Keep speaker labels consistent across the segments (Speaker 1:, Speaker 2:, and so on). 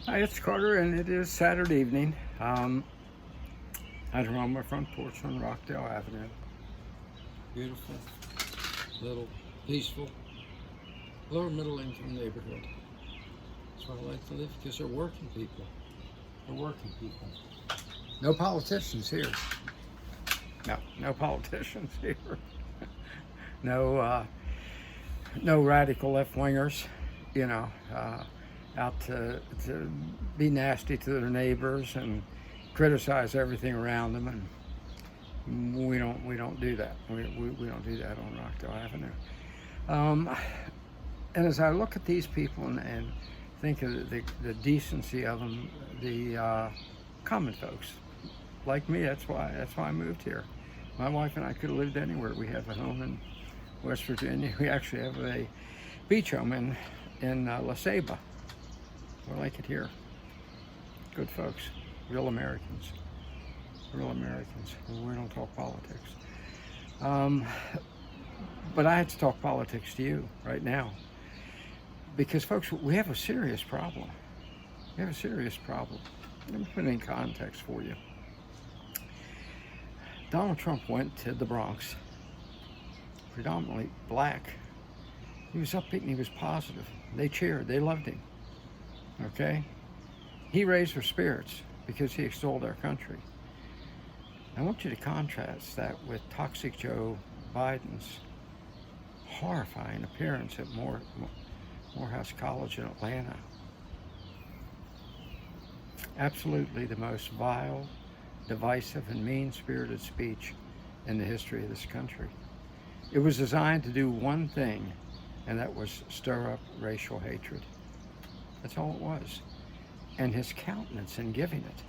Speaker 1: Hi, it's Carter, and it is Saturday evening. I'm on my front porch on Rockdale Avenue. Beautiful, little, peaceful, lower middle income neighborhood. That's where I like to live because they're working people. They're working people. No politicians here. No politicians here. No, no radical left wingers. You know. Out to be nasty to their neighbors and criticize everything around them, and we don't do that. We don't do that on Rockdale Avenue. And as I look at these people and think of the decency of them, the common folks like me, that's why I moved here. My wife and I could have lived anywhere. We have a home in West Virginia. We actually have a beach home in La Ceiba. We like it here. Good folks, real Americans. Real Americans. We don't talk politics. But I had to talk politics to you right now. Because, folks, we have a serious problem. We have a serious problem. Let me put it in context for you. Donald Trump went to the Bronx, predominantly black. He was upbeat and he was positive. They cheered. They loved him. Okay? He raised their spirits because he extolled our country. I want you to contrast that with Toxic Joe Biden's horrifying appearance at Morehouse College in Atlanta. Absolutely the most vile, divisive, and mean-spirited speech in the history of this country. It was designed to do one thing, and that was stir up racial hatred. That's all it was. And his countenance in giving it.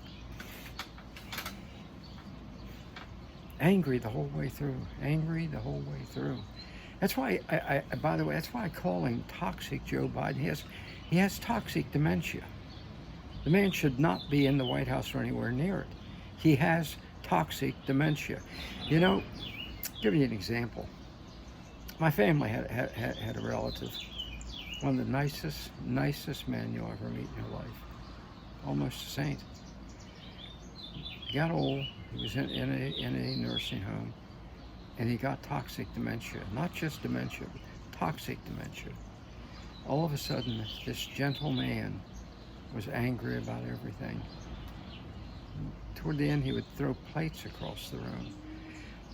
Speaker 1: Angry the whole way through. Angry the whole way through. That's why, by the way, that's why I call him Toxic Joe Biden. He has toxic dementia. The man should not be in the White House or anywhere near it. He has toxic dementia. You know, I'll give you an example. My family had a relative, one of the nicest men you'll ever meet in your life. Almost a saint. He got old. He was in a nursing home, and he got toxic dementia. Not just dementia, but toxic dementia. All of a sudden, this gentle man was angry about everything. Toward the end, he would throw plates across the room.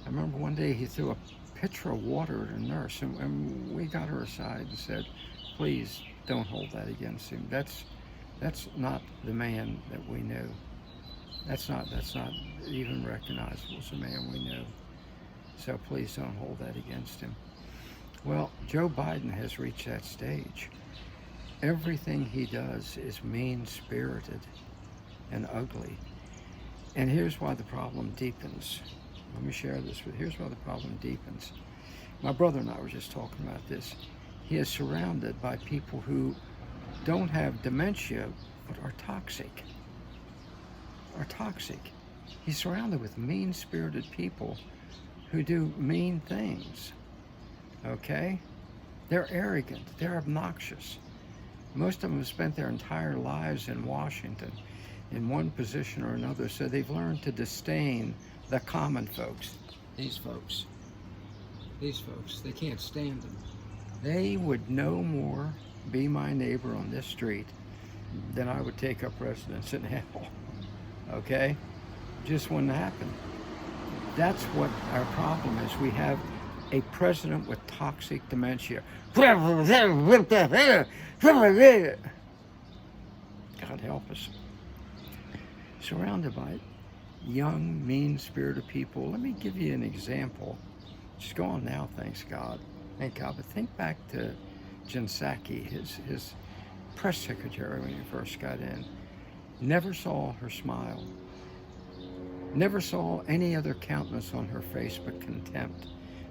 Speaker 1: I remember one day he threw a pitcher of water at a nurse, and we got her aside and said, please don't hold that against him. That's not the man that we knew. That's not even recognizable as the man we knew. So please don't hold that against him. Well, Joe Biden has reached that stage. Everything he does is mean-spirited and ugly. And here's why the problem deepens. Let me share this with you. Here's why the problem deepens. My brother and I were just talking about this. He is surrounded by people who don't have dementia, but are toxic. He's surrounded with mean-spirited people who do mean things. Okay? They're arrogant. They're obnoxious. Most of them have spent their entire lives in Washington in one position or another, so they've learned to disdain the common folks. These folks, they can't stand them. They would no more be my neighbor on this street than I would take up residence in hell. Okay? Just wouldn't happen. That's what our problem is. We have a president with toxic dementia. God help us. Surrounded by young, mean-spirited people. Let me give you an example. Just go on now, thanks God. Thank God. But think back to Jen Psaki, his press secretary when he first got in. Never saw her smile. Never saw any other countenance on her face but contempt.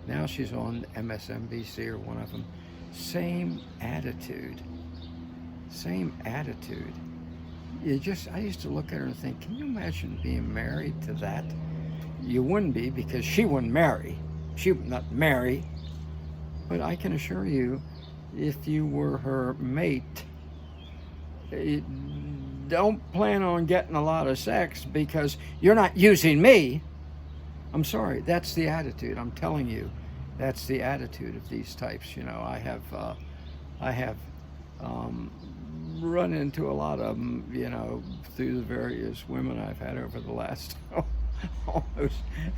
Speaker 1: Now she's on MSNBC or one of them. Same attitude. I used to look at her and think, can you imagine being married to that? You wouldn't be, because she wouldn't marry. She would not marry. But I can assure you, if you were her mate, don't plan on getting a lot of sex because you're not using me. I'm sorry, that's the attitude. I'm telling you, that's the attitude of these types. You know, I have run into a lot of them, you know, through the various women I've had over the last almost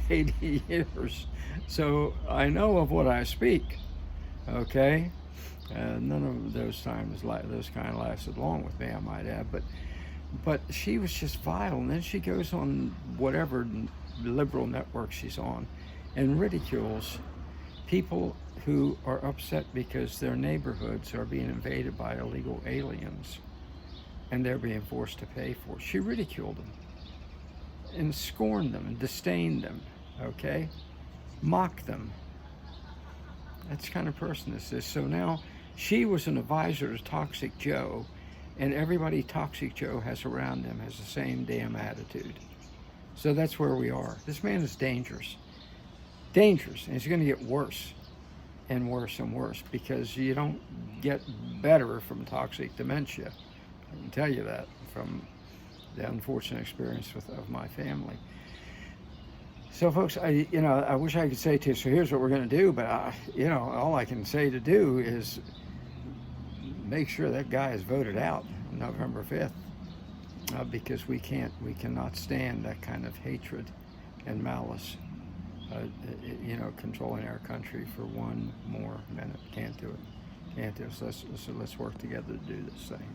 Speaker 1: 80 years. So I know of what I speak, okay? None of those times, those kind of lasted long with me, I might add, but she was just vile. And then she goes on whatever liberal network she's on and ridicules people who are upset because their neighborhoods are being invaded by illegal aliens and they're being forced to pay for it. She ridiculed them and scorned them and disdained them, okay? Mocked them. That's the kind of person this is. So now she was an advisor to Toxic Joe, and everybody Toxic Joe has around him has the same damn attitude. So that's where we are. This man is dangerous. Dangerous, and it's going to get worse and worse and worse because you don't get better from toxic dementia. I can tell you that from the unfortunate experience of my family. So, folks, I wish I could say to you, so here's what we're going to do, but all I can say to do is make sure that guy is voted out on November 5th, because we cannot stand that kind of hatred and malice, controlling our country for one more minute. Can't do it. So let's work together to do this thing.